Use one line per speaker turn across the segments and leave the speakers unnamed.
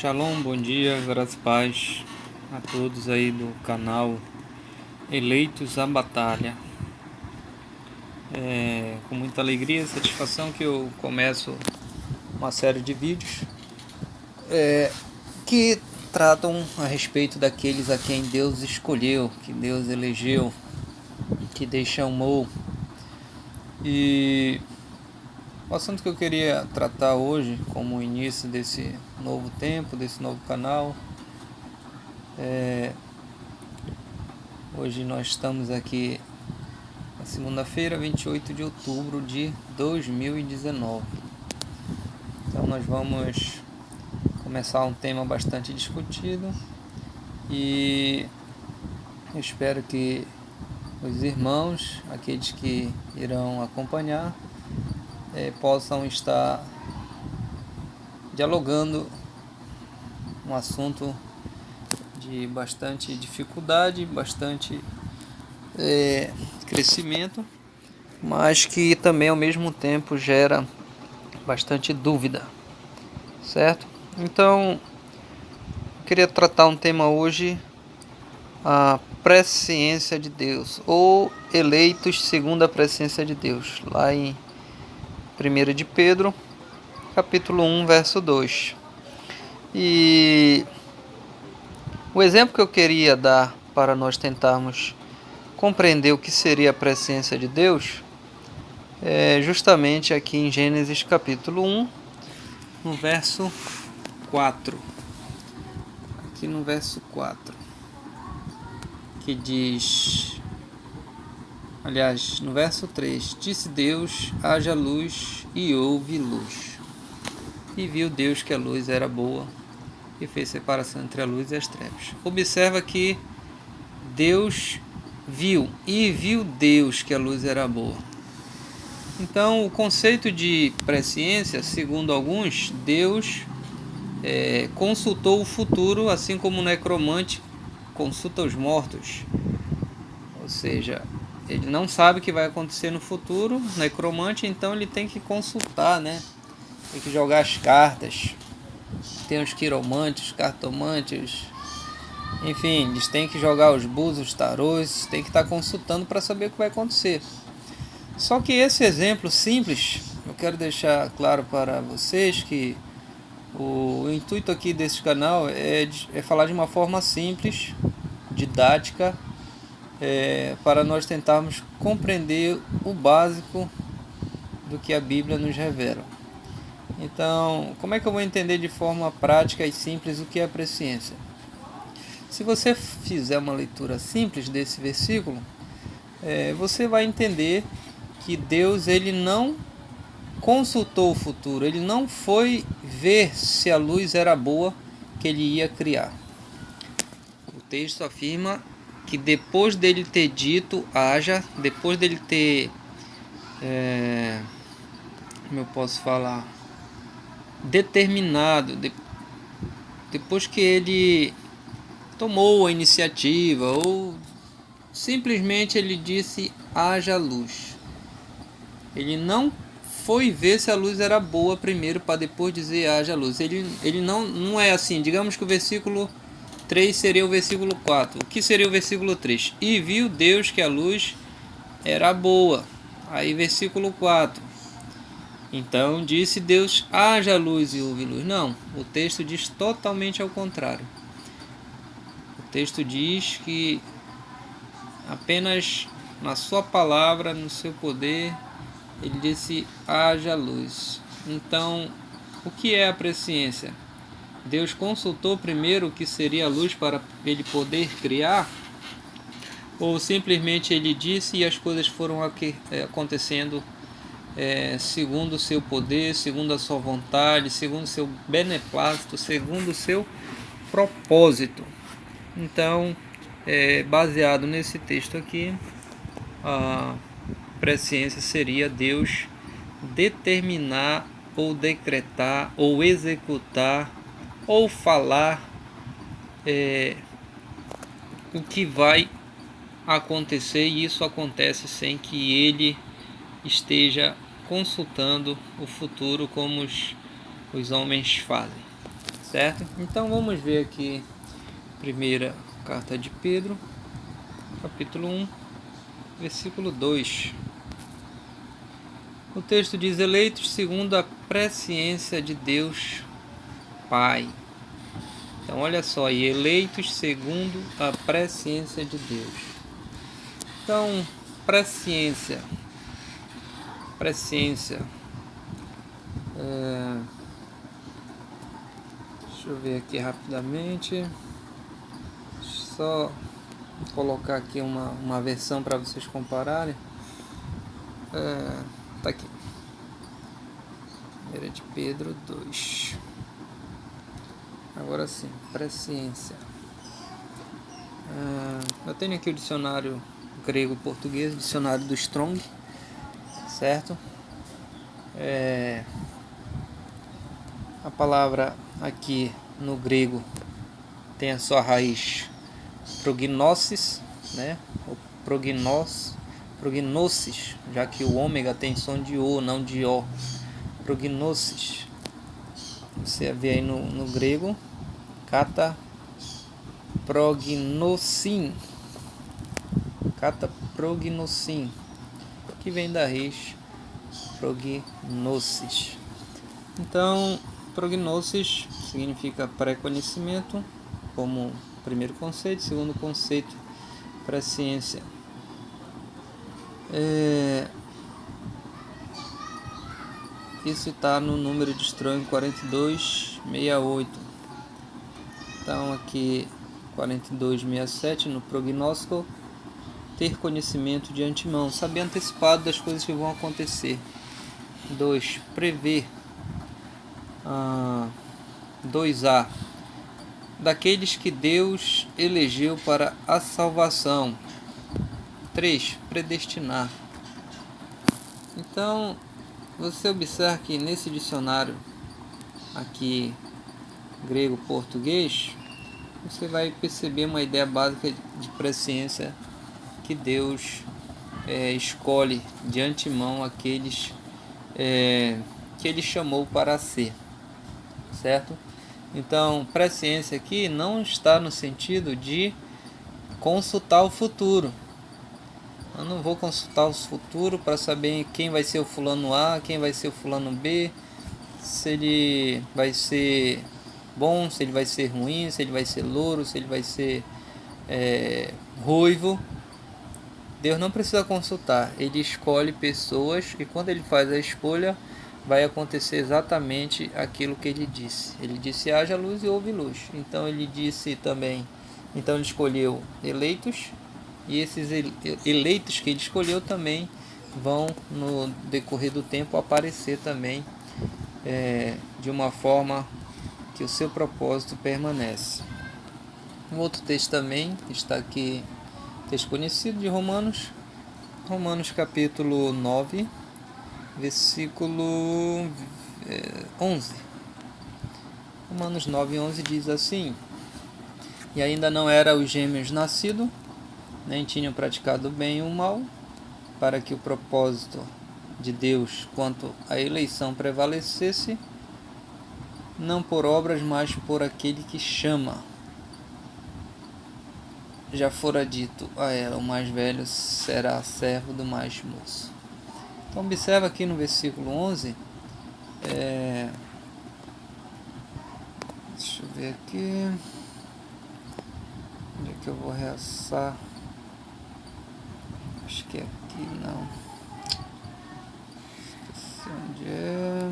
Shalom, bom dia, graças e paz a todos aí do canal Eleitos à Batalha. Com muita alegria e satisfação que eu começo uma série de vídeos que tratam a respeito daqueles a quem Deus escolheu, que Deus elegeu, que Deus chamou. E o assunto que eu queria tratar hoje, como início desse novo tempo, desse novo canal, hoje nós estamos aqui na segunda-feira, 28 de outubro de 2019. Então nós vamos começar um tema bastante discutido e eu espero que os irmãos, aqueles que irão acompanhar, possam estar dialogando um assunto de bastante dificuldade, bastante crescimento, mas que também ao mesmo tempo gera bastante dúvida, certo? Então, eu queria tratar um tema hoje, a presciência de Deus, ou eleitos segundo a presciência de Deus, lá em 1 de Pedro, capítulo 1, verso 2. E o exemplo que eu queria dar para nós tentarmos compreender o que seria a presciência de Deus é justamente aqui em Gênesis capítulo 1, no verso 4. Aqui no verso 4, que diz, aliás, no verso 3, disse Deus, haja luz, e houve luz. E viu Deus que a luz era boa, e fez separação entre a luz e as trevas. Observa que Deus viu, e viu Deus que a luz era boa. Então, o conceito de presciência, segundo alguns, Deus consultou o futuro, assim como o necromante consulta os mortos. Ou seja, ele não sabe o que vai acontecer no futuro, o necromante, então ele tem que consultar, né? Tem que jogar as cartas. Tem os quiromantes, cartomantes, enfim, eles têm que jogar os búzios, os tarôs, tem que estar consultando para saber o que vai acontecer. Só que esse exemplo simples, eu quero deixar claro para vocês que o intuito aqui desse canal é falar de uma forma simples, didática, para nós tentarmos compreender o básico do que a Bíblia nos revela. Então, como é que eu vou entender de forma prática e simples o que é a presciência? Se você fizer uma leitura simples desse versículo, você vai entender que Deus ele não consultou o futuro, ele não foi ver se a luz era boa que ele ia criar. O texto afirma que depois dele ter dito haja, depois dele ter, como eu posso falar, determinado, depois que ele tomou a iniciativa, ou simplesmente ele disse haja luz. Ele não foi ver se a luz era boa primeiro para depois dizer haja luz. Ele não é assim. Digamos que o versículo 3 seria o versículo 4. O que seria o versículo 3? E viu Deus que a luz era boa. Aí versículo 4. Então disse Deus, haja luz e houve luz. Não, o texto diz totalmente ao contrário. O texto diz que apenas na sua palavra, no seu poder, ele disse haja luz. Então, o que é a presciência? Deus consultou primeiro o que seria a luz para ele poder criar? Ou simplesmente ele disse e as coisas foram acontecendo segundo o seu poder, segundo a sua vontade, segundo o seu beneplácito, segundo o seu propósito? Então, baseado nesse texto aqui, a presciência seria Deus determinar ou decretar ou executar ou falar o que vai acontecer, e isso acontece sem que ele esteja consultando o futuro como os homens fazem, certo? Então vamos ver aqui, primeira carta de Pedro, capítulo 1, versículo 2. O texto diz: eleitos segundo a presciência de Deus Pai. Então olha só aí, eleitos segundo a presciência de Deus. Então, presciência. Deixa eu ver aqui rapidamente. Só colocar aqui uma versão para vocês compararem. Tá aqui. 1 de Pedro 2. Agora sim, presciência. Eu tenho aqui o dicionário grego-português, dicionário do Strong, certo? A palavra aqui no grego tem a sua raiz prognosis, né? Ou prognosis, já que o ômega tem som de O, não de O. Prognosis. Você vê aí no grego, kata prognosin, que vem da raiz prognosis. Então, prognosis significa pré-conhecimento, como primeiro conceito. Segundo conceito, presciência. Isso está no número de Strong 4268. Então aqui 4267 no prognóstico, ter conhecimento de antemão, saber antecipado das coisas que vão acontecer. 2. Prever. 2a. Daqueles que Deus elegeu para a salvação. 3. Predestinar. Então, você observa que nesse dicionário aqui grego-português, você vai perceber uma ideia básica de presciência, que Deus escolhe de antemão aqueles que Ele chamou para ser, certo? Então, presciência aqui não está no sentido de consultar o futuro. Eu não vou consultar o futuro para saber quem vai ser o fulano A, quem vai ser o fulano B, se ele vai ser bom, se ele vai ser ruim, se ele vai ser louro, se ele vai ser ruivo. Deus não precisa consultar, Ele escolhe pessoas e quando Ele faz a escolha, vai acontecer exatamente aquilo que Ele disse. Ele disse: haja luz e houve luz. Então Ele disse também, então Ele escolheu eleitos, e esses eleitos que Ele escolheu também vão no decorrer do tempo aparecer também de uma forma que o seu propósito permanece. Um outro texto também está aqui, texto conhecido de Romanos capítulo 9, versículo 11. Romanos 9, 11 diz assim: e ainda não eram os gêmeos nascidos, nem tinham praticado o bem e o mal, para que o propósito de Deus quanto à eleição prevalecesse, não por obras, mas por aquele que chama. Já fora dito a ela: o mais velho será servo do mais moço. Então observa aqui no versículo 11, deixa eu ver aqui, onde é que eu vou realçar? Acho que é aqui, não. Esqueci onde é.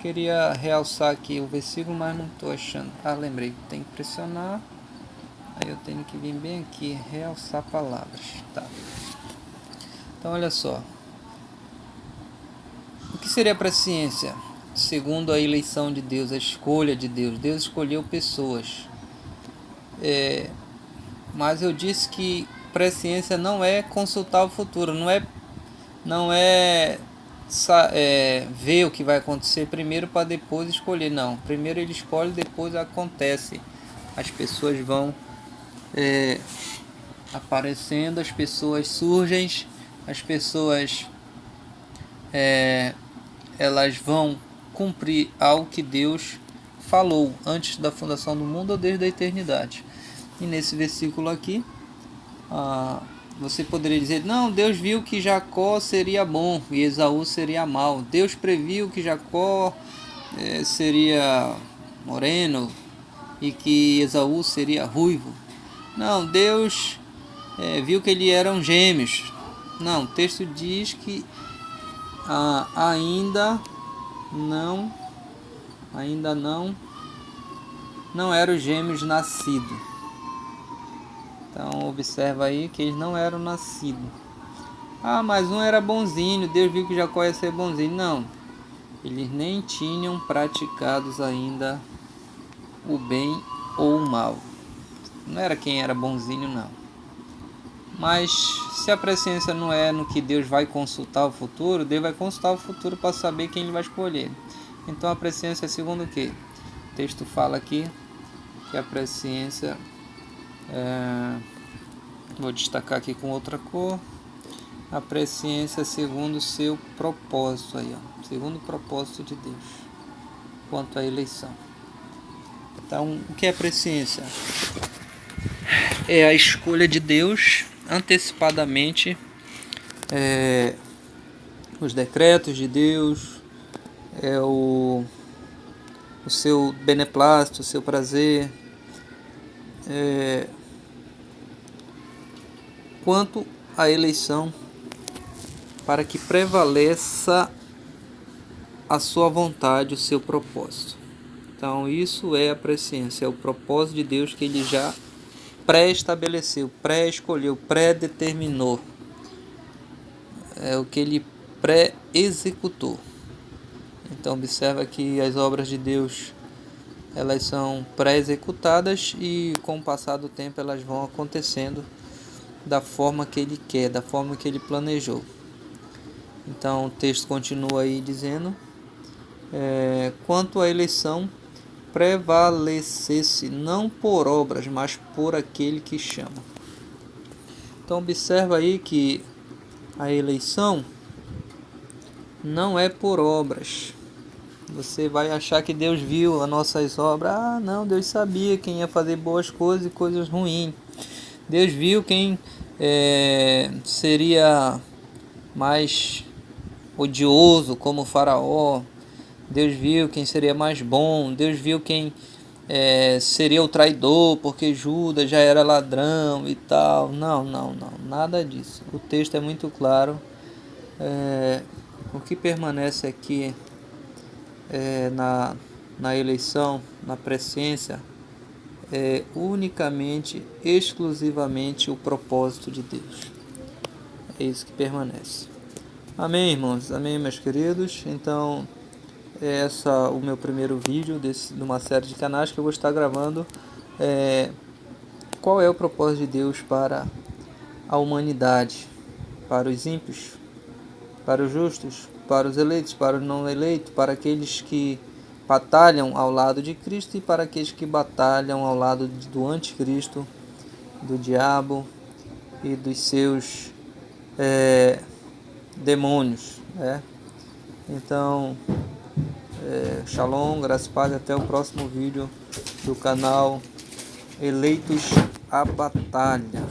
Queria realçar aqui o versículo, mas não estou achando. Lembrei, tem que pressionar. Aí eu tenho que vir bem aqui, realçar palavras. Tá. Então olha só. O que seria a presciência? Segundo a eleição de Deus, a escolha de Deus. Deus escolheu pessoas. Mas eu disse que presciência não é consultar o futuro, não é ver o que vai acontecer primeiro para depois escolher. Não, primeiro ele escolhe, depois acontece. As pessoas vão aparecendo, as pessoas surgem, as pessoas elas vão cumprir algo que Deus falou antes da fundação do mundo ou desde a eternidade. E nesse versículo aqui, você poderia dizer, não, Deus viu que Jacó seria bom e Esaú seria mau. Deus previu que Jacó seria moreno e que Esaú seria ruivo. Não, Deus viu que eles eram gêmeos. Não, o texto diz que ainda não eram gêmeos nascidos. Então observa aí que eles não eram nascidos. Mas um era bonzinho, Deus viu que Jacó ia ser bonzinho. Não, eles nem tinham praticados ainda o bem ou o mal. Não era quem era bonzinho, não. Mas se a presciência não é no que Deus vai consultar o futuro, Deus vai consultar o futuro para saber quem ele vai escolher. Então a presciência é segundo o quê? O texto fala aqui que a presciência vou destacar aqui com outra cor. A presciência segundo o seu propósito aí, ó, segundo o propósito de Deus quanto à eleição. Então, o que é presciência? É a escolha de Deus antecipadamente, os decretos de Deus, o seu beneplácito, o seu prazer, quanto à eleição, para que prevaleça a sua vontade, o seu propósito. Então isso é a presciência, é o propósito de Deus que ele já pré-estabeleceu, pré-escolheu, pré-determinou. É o que ele pré-executou. Então observa que as obras de Deus, elas são pré-executadas e com o passar do tempo elas vão acontecendo da forma que ele quer, da forma que ele planejou. Então o texto continua aí dizendo, quanto à eleição, prevalecesse não por obras, mas por aquele que chama. Então observa aí que a eleição não é por obras. Você vai achar que Deus viu as nossas obras. Não, Deus sabia quem ia fazer boas coisas e coisas ruins. Deus viu quem seria mais odioso, como o Faraó. Deus viu quem seria mais bom. Deus viu quem seria o traidor, porque Judas já era ladrão e tal. Não, nada disso. O texto é muito claro. O que permanece aqui na eleição, na presciência, é unicamente, exclusivamente o propósito de Deus. É isso que permanece. Amém, irmãos? Amém, meus queridos? Então, esse é o meu primeiro vídeo de uma série de canais que eu vou estar gravando. Qual é o propósito de Deus para a humanidade? Para os ímpios? Para os justos? Para os eleitos? Para os não eleitos? Para aqueles que batalham ao lado de Cristo e para aqueles que batalham ao lado do anticristo, do diabo e dos seus demônios. Então, shalom, graças a Deus, até o próximo vídeo do canal Eleitos à Batalha.